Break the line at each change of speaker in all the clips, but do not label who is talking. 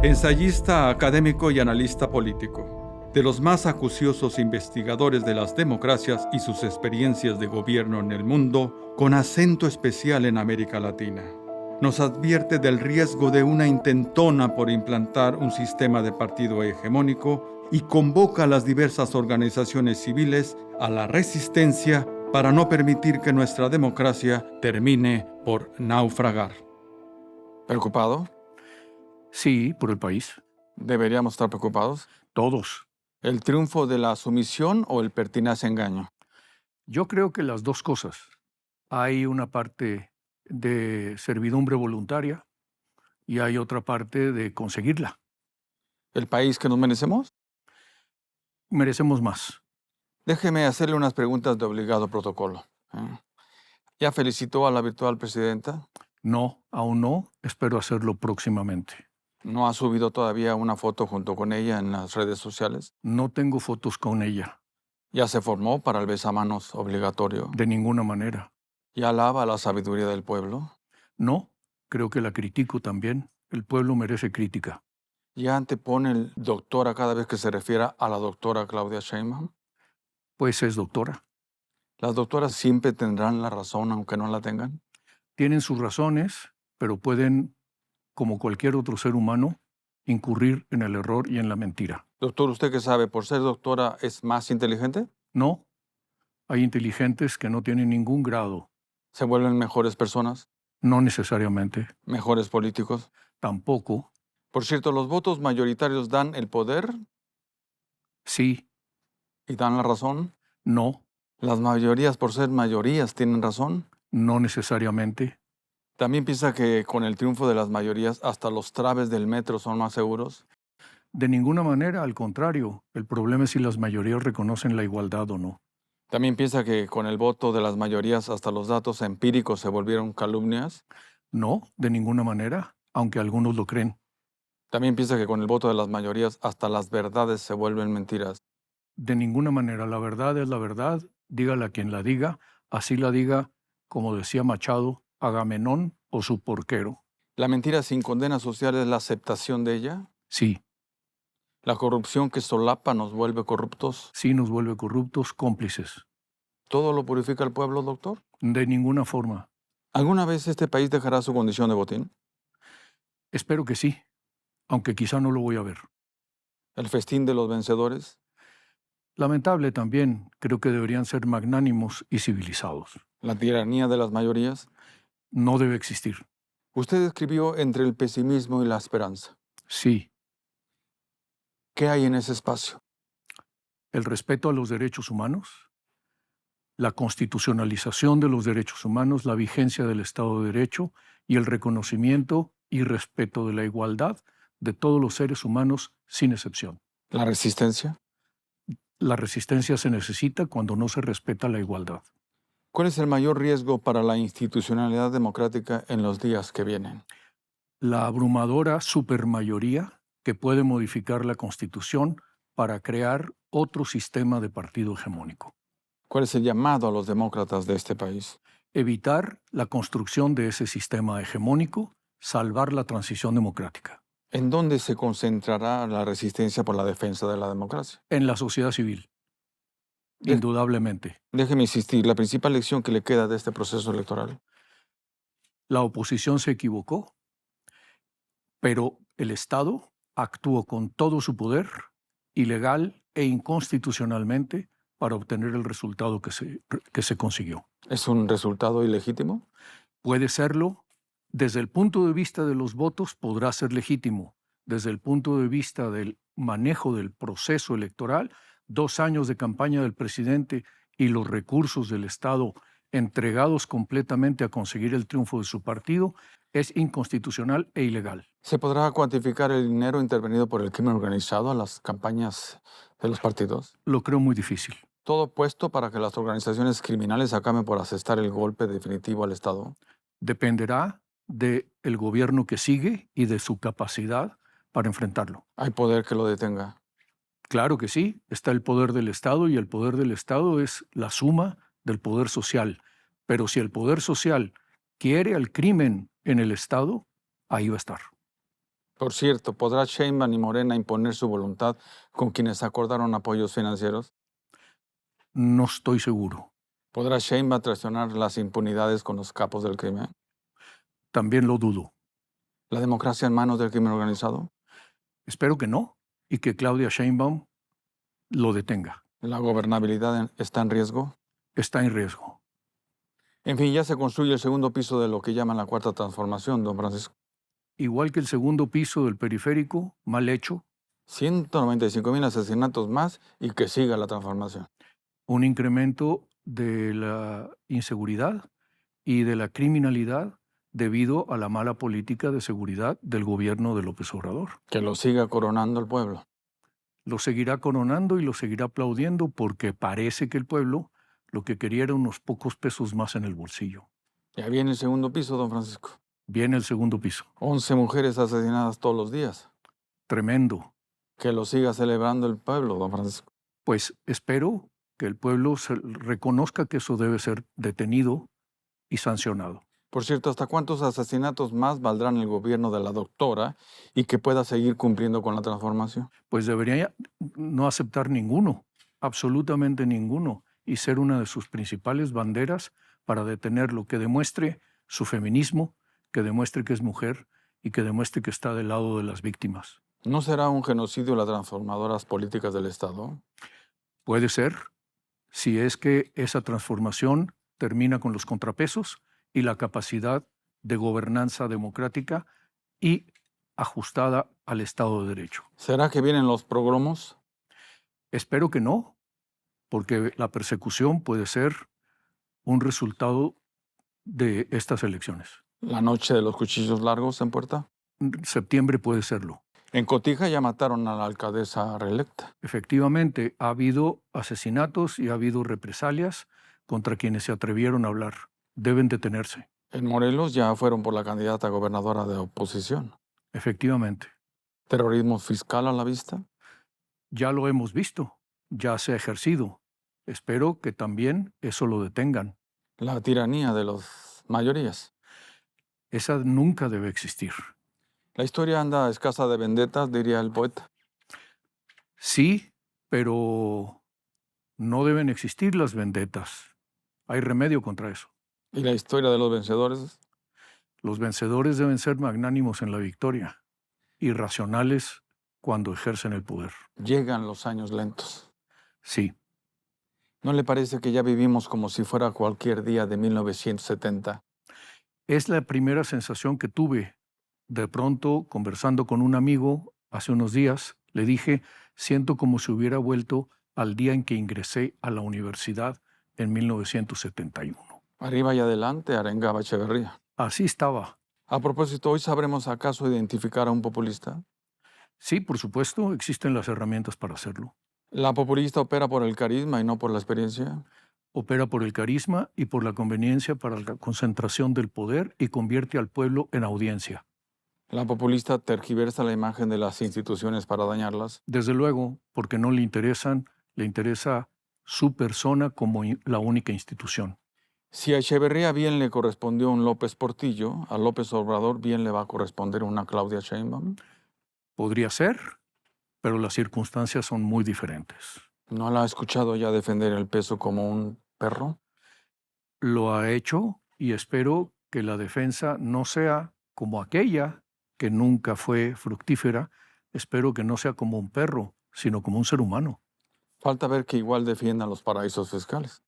Ensayista, académico y analista político, de los más acuciosos investigadores de las democracias y sus experiencias de gobierno en el mundo, con acento especial en América Latina. Nos advierte del riesgo de una intentona por implantar un sistema de partido hegemónico y convoca a las diversas organizaciones civiles a la resistencia para no permitir que nuestra democracia termine por naufragar. ¿Preocupado?
Sí, por el país.
¿Deberíamos estar preocupados?
Todos.
¿El triunfo de la sumisión o el pertinaz engaño?
Yo creo que las dos cosas. Hay una parte de servidumbre voluntaria y hay otra parte de conseguirla.
¿El país que nos merecemos?
Merecemos más.
Déjeme hacerle unas preguntas de obligado protocolo. ¿Ya felicitó a la virtual presidenta?
No, aún no. Espero hacerlo próximamente.
¿No ha subido todavía una foto junto con ella en las redes sociales?
No tengo fotos con ella.
¿Ya se formó para el besamanos obligatorio?
De ninguna manera.
¿Ya alaba la sabiduría del pueblo?
No, creo que la critico también. El pueblo merece crítica.
¿Ya antepone el doctora cada vez que se refiera a la doctora Claudia Sheinbaum?
Pues es doctora.
¿Las doctoras siempre tendrán la razón aunque no la tengan?
Tienen sus razones, pero pueden, como cualquier otro ser humano, incurrir en el error y en la mentira.
Doctor, ¿usted qué sabe? ¿Por ser doctora es más inteligente?
No, hay inteligentes que no tienen ningún grado.
¿Se vuelven mejores personas?
No necesariamente.
¿Mejores políticos?
Tampoco.
Por cierto, ¿los votos mayoritarios dan el poder
Sí.
y dan la razón?
No.
¿Las mayorías por ser mayorías tienen razón?
No necesariamente.
¿También piensa que con el triunfo de las mayorías hasta los traves del metro son más seguros?
De ninguna manera, al contrario. El problema es si las mayorías reconocen la igualdad o no.
¿También piensa que con el voto de las mayorías hasta los datos empíricos se volvieron calumnias?
No, de ninguna manera, aunque algunos lo creen.
¿También piensa que con el voto de las mayorías hasta las verdades se vuelven mentiras?
De ninguna manera. La verdad es la verdad. Dígala quien la diga. Así la diga, como decía Machado, Agamenón o su porquero.
¿La mentira sin condena social es la aceptación de ella?
Sí.
¿La corrupción que solapa nos vuelve corruptos?
Sí nos vuelve corruptos, cómplices.
¿Todo lo purifica el pueblo, doctor?
De ninguna forma.
¿Alguna vez este país dejará su condición de botín?
Espero que sí, aunque quizá no lo voy a ver.
¿El festín de los vencedores?
Lamentable también, creo que deberían ser magnánimos y civilizados.
¿La tiranía de las mayorías?
No debe existir.
Usted escribió entre el pesimismo y la esperanza.
Sí,
¿Qué hay en ese espacio?
el respeto a los derechos humanos, la constitucionalización de los derechos humanos, la vigencia del Estado de Derecho y el reconocimiento y respeto de la igualdad de todos los seres humanos sin excepción.
¿La resistencia?
La resistencia se necesita cuando no se respeta la igualdad.
¿Cuál es el mayor riesgo para la institucionalidad democrática en los días que vienen?
La abrumadora supermayoría que puede modificar la Constitución para crear otro sistema de partido hegemónico.
¿Cuál es el llamado a los demócratas de este país?
Evitar la construcción de ese sistema hegemónico, salvar la transición democrática.
¿En dónde se concentrará la resistencia por la defensa de la democracia?
En la sociedad civil, indudablemente.
Déjeme insistir, la principal lección que le queda de este proceso electoral.
La oposición se equivocó, pero el Estado actuó con todo su poder, ilegal e inconstitucionalmente, para obtener el resultado que se consiguió.
¿Es un resultado ilegítimo?
Puede serlo. Desde el punto de vista de los votos podrá ser legítimo. Desde el punto de vista del manejo del proceso electoral, 2 años de campaña del presidente y los recursos del Estado entregados completamente a conseguir el triunfo de su partido, es inconstitucional e ilegal.
¿Se podrá cuantificar el dinero intervenido por el crimen organizado a las campañas de los partidos?
Lo creo muy difícil.
¿Todo puesto para que las organizaciones criminales acaben por asestar el golpe definitivo al Estado?
Dependerá del gobierno que sigue y de su capacidad para enfrentarlo.
¿Hay poder que lo detenga?
Claro que sí, está el poder del Estado y el poder del Estado es la suma del poder social. Pero si el poder social quiere al crimen en el Estado, ahí va a estar.
Por cierto, ¿podrá Sheinbaum y Morena imponer su voluntad con quienes acordaron apoyos financieros?
No estoy seguro.
¿Podrá Sheinbaum traicionar las impunidades con los capos del crimen?
También lo dudo.
¿La democracia en manos del crimen organizado?
Espero que no y que Claudia Sheinbaum lo detenga.
¿La gobernabilidad está en riesgo?
Está en riesgo.
En fin, ya se construye el segundo piso de lo que llaman la cuarta transformación, don Francisco.
Igual que el segundo piso del periférico, mal hecho,
195,000 asesinatos más y que siga la transformación.
un incremento de la inseguridad y de la criminalidad debido a la mala política de seguridad del gobierno de López Obrador.
Que lo siga coronando el pueblo.
Lo seguirá coronando y lo seguirá aplaudiendo porque parece que el pueblo lo que quería era unos pocos pesos más en el bolsillo.
Ya viene el segundo piso, don Francisco.
Viene el segundo piso.
11 mujeres asesinadas todos los días.
Tremendo.
Que lo siga celebrando el pueblo, don Francisco.
Pues espero que el pueblo reconozca que eso debe ser detenido y sancionado.
Por cierto, ¿hasta cuántos asesinatos más valdrán el gobierno de la doctora y que pueda seguir cumpliendo con la transformación?
Pues debería no aceptar ninguno, absolutamente ninguno, y ser una de sus principales banderas para detenerlo, que demuestre su feminismo, que demuestre que es mujer y que demuestre que está del lado de las víctimas.
¿No será un genocidio las transformadoras políticas del Estado?
Puede ser, si es que esa transformación termina con los contrapesos y la capacidad de gobernanza democrática y ajustada al Estado de Derecho.
¿Será que vienen los progromos?
Espero que no, porque la persecución puede ser un resultado de estas elecciones.
¿La noche de los cuchillos largos en Puerta?
Septiembre puede serlo.
En Cotija ya mataron a la alcaldesa reelecta.
Efectivamente, ha habido asesinatos y ha habido represalias contra quienes se atrevieron a hablar. Deben detenerse.
En Morelos ya fueron por la candidata gobernadora de oposición.
Efectivamente.
¿Terrorismo fiscal a la vista?
Ya lo hemos visto, ya se ha ejercido. Espero que también eso lo detengan.
La tiranía de las mayorías.
Esa nunca debe existir.
La historia anda escasa de vendetas, diría el poeta.
Sí, pero no deben existir las vendetas. Hay remedio contra eso.
¿Y la historia de los vencedores?
Los vencedores deben ser magnánimos en la victoria y racionales cuando ejercen el poder.
Llegan los años lentos.
Sí.
¿No le parece que ya vivimos como si fuera cualquier día de 1970?
Es la primera sensación que tuve. De pronto, conversando con un amigo hace unos días, le dije, siento como si hubiera vuelto al día en que ingresé a la universidad en 1971.
Arriba y adelante, arengaba Echeverría.
Así estaba.
A propósito, ¿hoy sabremos acaso identificar a un populista?
Sí, por supuesto, existen las herramientas para hacerlo.
¿La populista opera por el carisma y no por la experiencia?
Opera por el carisma y por la conveniencia para la concentración del poder y convierte al pueblo en audiencia.
¿La populista tergiversa la imagen de las instituciones para dañarlas?
Desde luego, porque no le interesan, le interesa su persona como la única institución.
Si a Echeverría bien le correspondió un López Portillo, a López Obrador bien le va a corresponder una Claudia Sheinbaum.
Podría ser, pero las circunstancias son muy diferentes.
¿No la ha escuchado ya defender el peso como un perro?
Lo ha hecho y espero que la defensa no sea como aquella que nunca fue fructífera. Espero que no sea como un perro, sino como un ser humano.
Falta ver que igual defiendan los paraísos fiscales.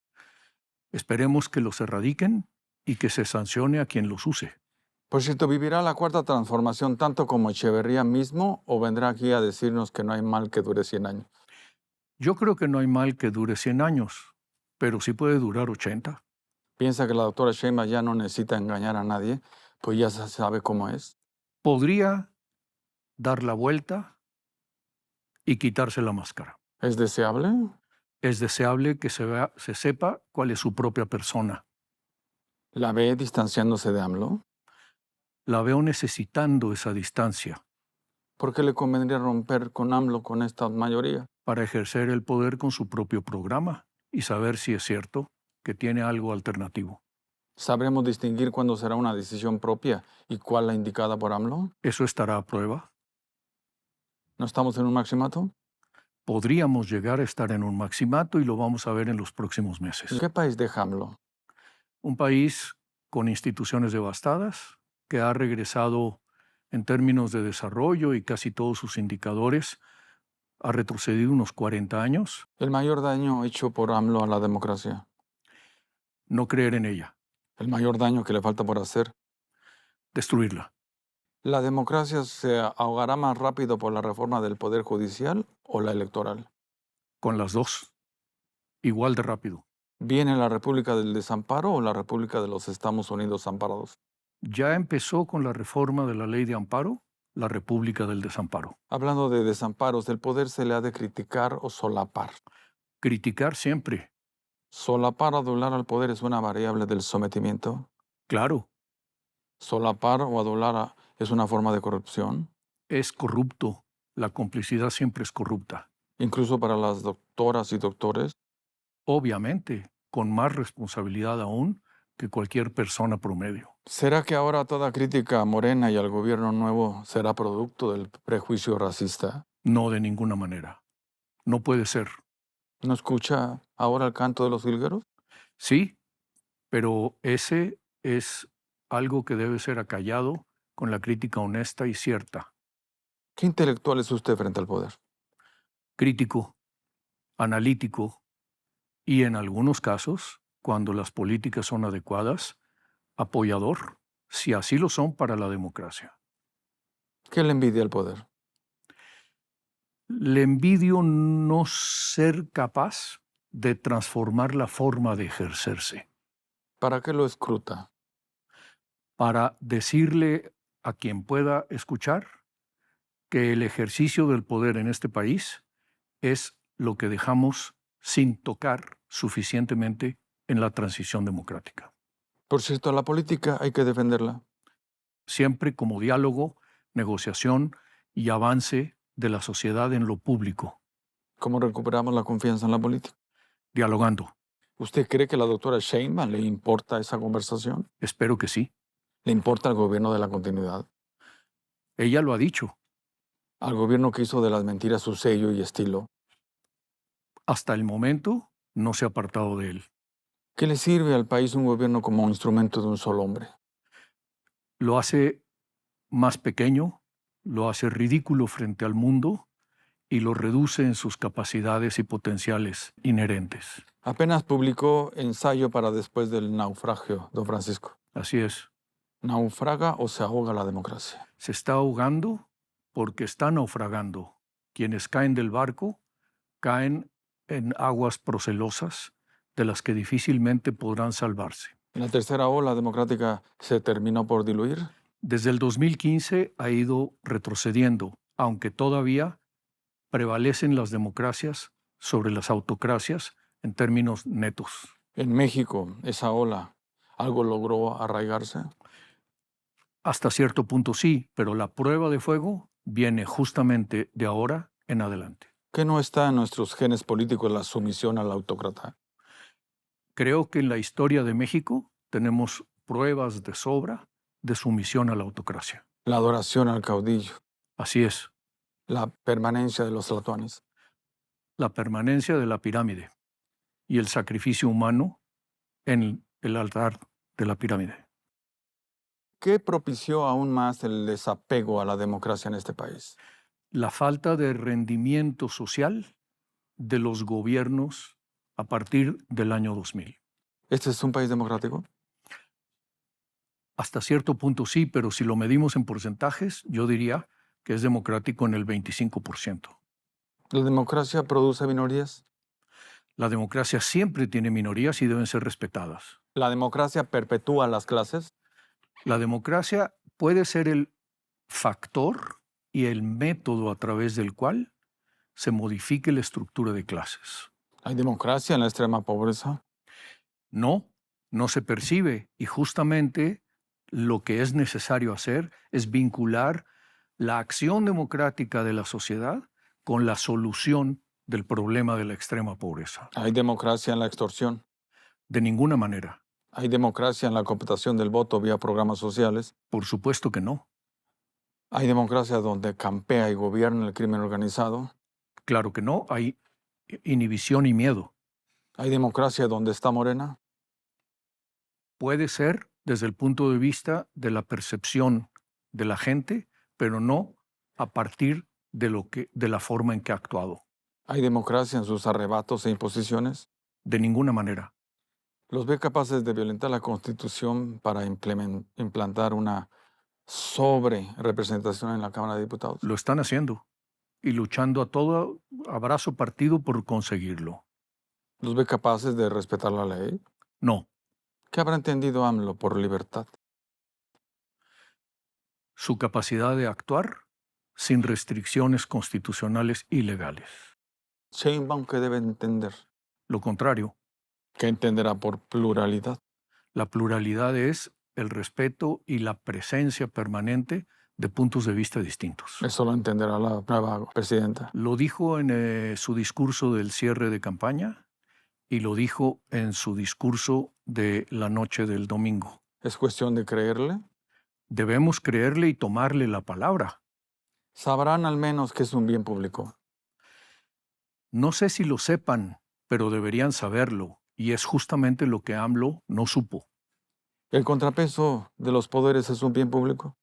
Esperemos que los erradiquen y que se sancione a quien los use.
Por cierto, ¿vivirá la cuarta transformación tanto como Echeverría mismo o vendrá aquí a decirnos que no hay mal que dure 100 años?
Yo creo que no hay mal que dure 100 años, pero sí puede durar 80.
¿Piensa que la doctora Sheinbaum ya no necesita engañar a nadie, pues ya se sabe cómo es?
Podría dar la vuelta y quitarse la máscara.
¿Es deseable?
Es deseable que se sepa cuál es su propia persona.
¿La ve distanciándose de AMLO?
La veo necesitando esa distancia
¿Por qué le convendría romper con AMLO con esta mayoría?
para ejercer el poder con su propio programa y saber si es cierto que tiene algo alternativo.
¿Sabremos distinguir cuándo será una decisión propia y cuál la indicada por AMLO?
Eso estará a prueba.
¿No estamos en un maximato?
Podríamos llegar a estar en un maximato y lo vamos a ver en los próximos
¿En
meses.
qué país deja AMLO?
Un país con instituciones devastadas, que ha regresado en términos de desarrollo y casi todos sus indicadores, ha retrocedido unos 40 años.
El mayor daño hecho por AMLO a la democracia.
No creer en ella,
El mayor daño que le falta por hacer.
destruirla.
¿La democracia se ahogará más rápido por la reforma del Poder Judicial o la electoral?
Con las dos, igual de rápido.
¿Viene la República del Desamparo o la República de los Estados Unidos amparados?
Ya empezó con la reforma de la ley de amparo, la República del Desamparo.
Hablando de desamparos, ¿el poder se le ha de criticar o solapar?
Criticar siempre,
¿Solapar o adular al poder es una variable del sometimiento?
claro,
¿Solapar o es una forma de corrupción?
es corrupto. La complicidad siempre es corrupta.
Incluso para las doctoras y doctores.
Obviamente, con más responsabilidad aún que cualquier persona promedio.
¿Será que ahora toda crítica a Morena y al gobierno nuevo será producto del prejuicio racista?
No de ninguna manera. No puede ser.
¿No escucha ahora el canto de los jilgueros?
Sí, pero ese es algo que debe ser acallado con la crítica honesta y cierta.
¿Qué intelectual es usted frente al poder?
Crítico, analítico y en algunos casos, cuando las políticas son adecuadas, apoyador, si así lo son para la democracia.
¿Qué le envidia al poder?
Le envidio no ser capaz de transformar la forma de ejercerse,
¿Para qué lo escruta?
para decirle a quien pueda escuchar que el ejercicio del poder en este país es lo que dejamos sin tocar suficientemente en la transición democrática.
Por cierto, la política hay que defenderla.
Siempre como diálogo, negociación y avance de la sociedad en lo público,
¿Cómo recuperamos la confianza en la política?
dialogando.
¿Usted cree que a la doctora Sheinbaum le importa esa conversación?
Espero que sí.
¿Le importa al gobierno de la continuidad?
Ella lo ha dicho.
¿Al gobierno que hizo de las mentiras su sello y estilo?
Hasta el momento no se ha apartado de él.
¿Qué le sirve al país un gobierno como instrumento de un solo hombre?
Lo hace más pequeño, lo hace ridículo frente al mundo y lo reduce en sus capacidades y potenciales inherentes.
Apenas publicó ensayo para después del naufragio, don Francisco.
Así es.
¿Naufraga o se ahoga la democracia?
Se está ahogando porque está naufragando. Quienes caen del barco caen en aguas procelosas de las que difícilmente podrán salvarse.
¿La tercera ola democrática se terminó por diluir?
Desde el 2015 ha ido retrocediendo, aunque todavía prevalecen las democracias sobre las autocracias en términos netos.
En México, esa ola, ¿algo logró arraigarse?
Hasta cierto punto sí, pero la prueba de fuego viene justamente de ahora en adelante.
¿Qué no está en nuestros genes políticos la sumisión al autócrata?
Creo que en la historia de México tenemos pruebas de sobra de sumisión a la autocracia.
La adoración al caudillo,
Así es,
la permanencia de los tlatoanes.
la permanencia de la pirámide y el sacrificio humano en el altar de la pirámide.
¿Qué propició aún más el desapego a la democracia en este país?
La falta de rendimiento social de los gobiernos a partir del año 2000.
¿Este es un país democrático?
Hasta cierto punto sí, pero si lo medimos en porcentajes, yo diría que es democrático en el 25%.
¿La democracia produce minorías?
La democracia siempre tiene minorías y deben ser respetadas.
¿La democracia perpetúa las clases?
La democracia puede ser el factor y el método a través del cual se modifique la estructura de clases.
¿Hay democracia en la extrema pobreza?
No, no se percibe y justamente lo que es necesario hacer es vincular la acción democrática de la sociedad con la solución del problema de la extrema pobreza.
¿Hay democracia en la extorsión?
De ninguna manera.
¿Hay democracia en la computación del voto vía programas sociales?
Por supuesto que no.
¿Hay democracia donde campea y gobierna el crimen organizado?
Claro que no, hay inhibición y miedo.
¿Hay democracia donde está Morena?
Puede ser desde el punto de vista de la percepción de la gente, pero no a partir de la forma en que ha actuado.
¿Hay democracia en sus arrebatos e imposiciones?
De ninguna manera.
¿Los ve capaces de violentar la Constitución para implantar una sobre representación en la Cámara de Diputados?
Lo están haciendo y luchando a todo abrazo partido por conseguirlo.
¿Los ve capaces de respetar la ley?
No,
¿Qué habrá entendido AMLO por libertad?
su capacidad de actuar sin restricciones constitucionales y legales.
Sheinbaum, ¿qué debe entender?
Lo contrario,
¿Qué entenderá por pluralidad?
la pluralidad es el respeto y la presencia permanente de puntos de vista distintos.
Eso lo entenderá la nueva presidenta.
Lo dijo en su discurso del cierre de campaña y lo dijo en su discurso de la noche del domingo.
¿Es cuestión de creerle?
Debemos creerle y tomarle la palabra.
Sabrán al menos que es un bien público.
No sé si lo sepan, pero deberían saberlo, y es justamente lo que AMLO no supo.
¿El contrapeso de los poderes es un bien público?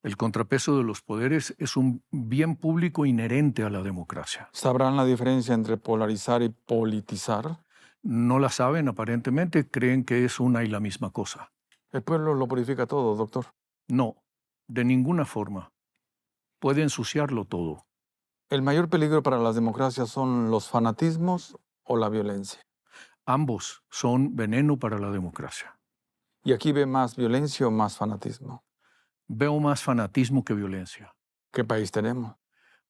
El contrapeso de los poderes es un bien público inherente a la democracia.
¿Sabrán la diferencia entre polarizar y politizar?
No la saben aparentemente, creen que es una y la misma cosa.
El pueblo lo purifica todo, doctor.
No, de ninguna forma. Puede ensuciarlo todo.
¿El mayor peligro para las democracias son los fanatismos o la violencia?
Ambos son veneno para la democracia.
¿Y aquí ve más violencia o más fanatismo?
Veo más fanatismo que violencia.
¿Qué país tenemos?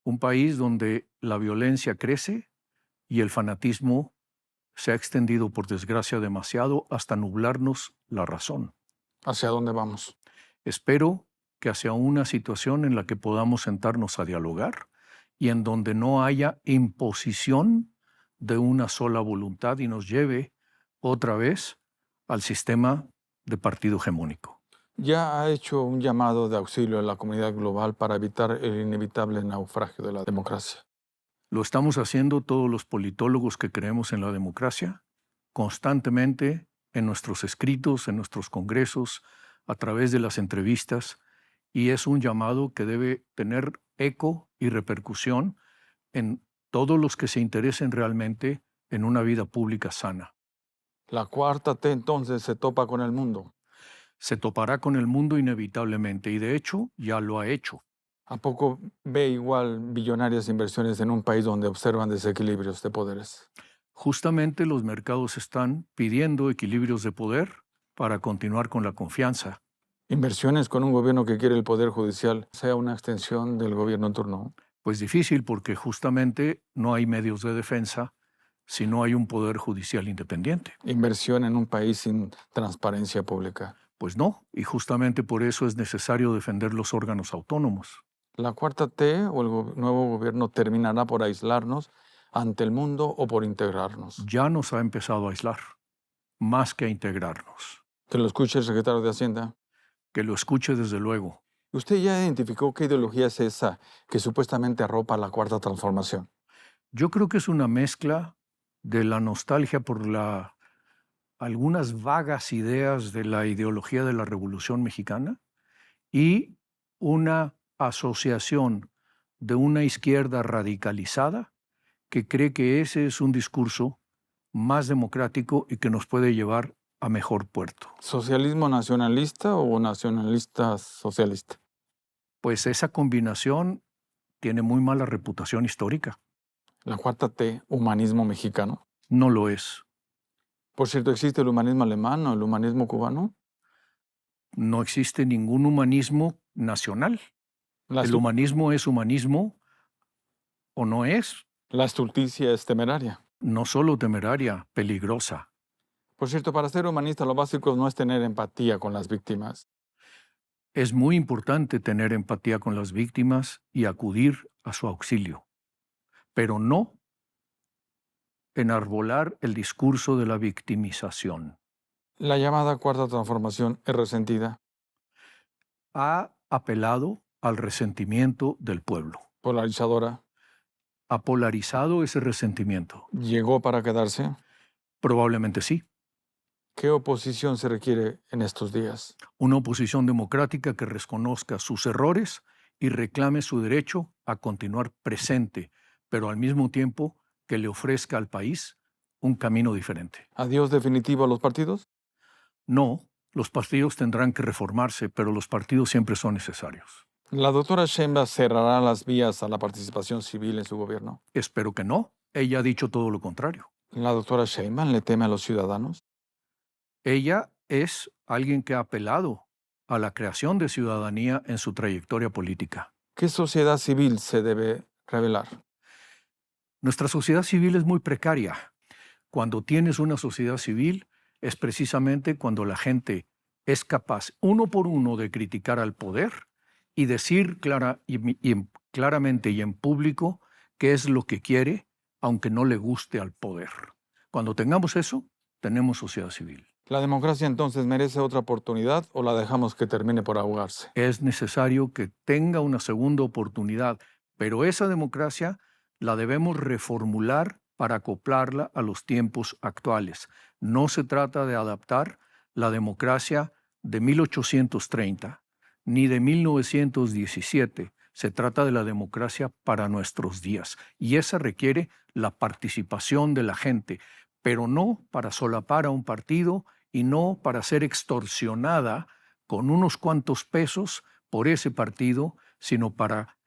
Un país donde la violencia crece y el fanatismo se ha extendido, por desgracia, demasiado hasta nublarnos la razón.
¿Hacia dónde vamos?
Espero que hacia una situación en la que podamos sentarnos a dialogar y en donde no haya imposición de una sola voluntad y nos lleve otra vez al sistema de partido hegemónico.
Ya ha hecho un llamado de auxilio a la comunidad global para evitar el inevitable naufragio de la democracia.
Lo estamos haciendo todos los politólogos que creemos en la democracia, constantemente en nuestros escritos, en nuestros congresos, a través de las entrevistas, y es un llamado que debe tener eco y repercusión en todos los que se interesen realmente en una vida pública sana.
La cuarta T entonces se topa con el mundo.
Se topará con el mundo inevitablemente y de hecho ya lo ha hecho.
¿A poco ve igual billonarias inversiones en un país donde observan desequilibrios de poderes?
Justamente los mercados están pidiendo equilibrios de poder para continuar con la confianza.
¿Inversiones con un gobierno que quiere el poder judicial sea una extensión del gobierno en turno?
Pues difícil porque justamente no hay medios de defensa si no hay un poder judicial independiente.
¿Inversión en un país sin transparencia pública?
Pues no, y justamente por eso es necesario defender los órganos autónomos.
¿La cuarta T o el nuevo gobierno terminará por aislarnos ante el mundo o por integrarnos?
Ya nos ha empezado a aislar, más que a integrarnos.
Que lo escuche el secretario de Hacienda.
Que lo escuche desde luego.
¿Usted ya identificó qué ideología es esa que supuestamente arropa la cuarta transformación?
Yo creo que es una mezcla de la nostalgia por algunas vagas ideas de la ideología de la Revolución Mexicana y una asociación de una izquierda radicalizada que cree que ese es un discurso más democrático y que nos puede llevar a mejor puerto.
¿Socialismo nacionalista o nacionalista socialista?
Pues esa combinación tiene muy mala reputación histórica.
La cuarta T, humanismo mexicano.
No lo es.
Por cierto, ¿existe el humanismo alemán o el humanismo cubano?
No existe ningún humanismo nacional. El humanismo es humanismo o no es.
La estulticia es temeraria.
No solo temeraria, peligrosa.
Por cierto, para ser humanista lo básico no es tener empatía con las víctimas.
Es muy importante tener empatía con las víctimas y acudir a su auxilio, pero no enarbolar el discurso de la victimización.
La llamada cuarta transformación es resentida.
Ha apelado al resentimiento del pueblo.
Polarizadora.
¿Ha polarizado ese resentimiento?
¿Llegó para quedarse?
Probablemente sí.
¿Qué oposición se requiere en estos días?
Una oposición democrática que reconozca sus errores y reclame su derecho a continuar presente, pero al mismo tiempo que le ofrezca al país un camino diferente.
¿Adiós definitivo a los partidos?
No, los partidos tendrán que reformarse, pero los partidos siempre son necesarios.
¿La doctora Sheinbaum cerrará las vías a la participación civil en su gobierno?
Espero que no. Ella ha dicho todo lo contrario.
¿La doctora Sheinbaum le teme a los ciudadanos?
Ella es alguien que ha apelado a la creación de ciudadanía en su trayectoria política.
¿Qué sociedad civil se debe revelar?
Nuestra sociedad civil es muy precaria. Cuando tienes una sociedad civil es precisamente cuando la gente es capaz, uno por uno, de criticar al poder y decir claramente y en público qué es lo que quiere, aunque no le guste al poder. Cuando tengamos eso, tenemos sociedad civil.
¿La democracia entonces merece otra oportunidad o la dejamos que termine por ahogarse?
Es necesario que tenga una segunda oportunidad, pero esa democracia la debemos reformular para acoplarla a los tiempos actuales. No se trata de adaptar la democracia de 1830 ni de 1917. Se trata de la democracia para nuestros días y esa requiere la participación de la gente, pero no para solapar a un partido y no para ser extorsionada con unos cuantos pesos por ese partido, sino para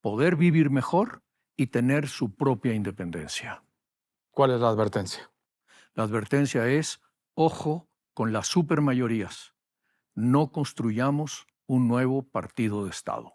poder vivir mejor y tener su propia independencia.
¿Cuál es la advertencia?
La advertencia es, ojo con las supermayorías. No construyamos un nuevo partido de Estado.